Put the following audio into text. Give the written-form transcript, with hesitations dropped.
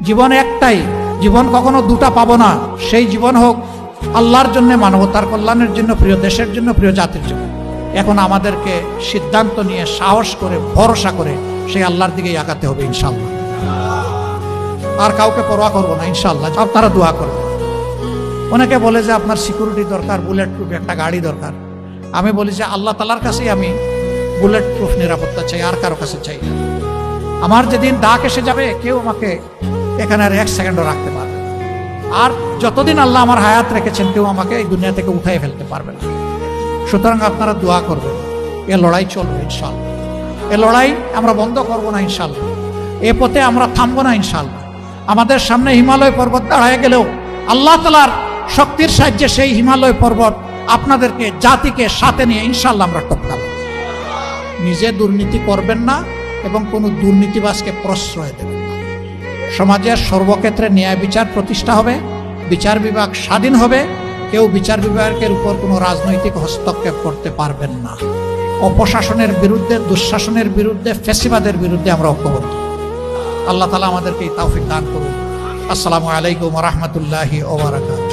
জীবন একটাই, জীবন কখনো দুটা পাবো না। সেই জীবন হোক আল্লাহর জন্য, মানবতার কল্যাণের জন্য, প্রিয় দেশের জন্য, প্রিয় জাতির জন্য। এখন আমাদেরকে সিদ্ধান্ত নিয়ে সাহস করে ভরসা করে সেই আল্লাহর দিকেই আগাতে হবে ইনশাআল্লাহ। আর কাউকে পরোয়া করবো না ইনশাআল্লাহ। আপনারা দোয়া করবেন। অনেকে বলে যে আপনার সিকিউরিটি দরকার, বুলেট প্রুফ একটা গাড়ি দরকার। আমি বলি যে আল্লাহ তাআলার কাছেই আমি বুলেট প্রুফ নিরাপত্তা চাই, আর কারো কাছে চাই না। আমার যেদিন ডাক এসে যাবে কেউ আমাকে এখানে আর এক সেকেন্ডও রাখতে পারবে না। আর যতদিন আল্লাহ আমার হায়াত রেখেছেন কেউ আমাকে এই দুনিয়া থেকে উঠাই ফেলতে পারবে না। সুতরাং আপনারা দোয়া করবেন। এ লড়াই চলবে ইনশাআল্লাহ। এ লড়াই আমরা বন্ধ করব না ইনশাআল্লাহ। এ পথে আমরা থামবো না ইনশাআল্লাহ। আমাদের সামনে হিমালয় পর্বত দাঁড়ায় গেলেও আল্লাহ তাআলার শক্তির সাহায্যে সেই হিমালয় পর্বত আপনাদেরকে, জাতিকে সাথে নিয়ে ইনশাআল্লাহ আমরা টপকাবো। নিজে দুর্নীতি করবেন না এবং কোনো দুর্নীতিবাজকে প্রশ্রয় দেবেন না। সমাজের সর্বক্ষেত্রে ন্যায় বিচার প্রতিষ্ঠা হবে, বিচার বিভাগ স্বাধীন হবে। কেউ বিচার বিভাগের উপর কোনো রাজনৈতিক হস্তক্ষেপ করতে পারবেন না। অপশাসনের বিরুদ্ধে, দুঃশাসনের বিরুদ্ধে, ফ্যাসিবাদের বিরুদ্ধে আমরা ঐক্যবদ্ধ। আল্লাহ তাআলা আমাদেরকে এই তৌফিক দান করুন। আসসালামু আলাইকুম ওয়া রাহমাতুল্লাহি ওয়া বারাকাতুহু।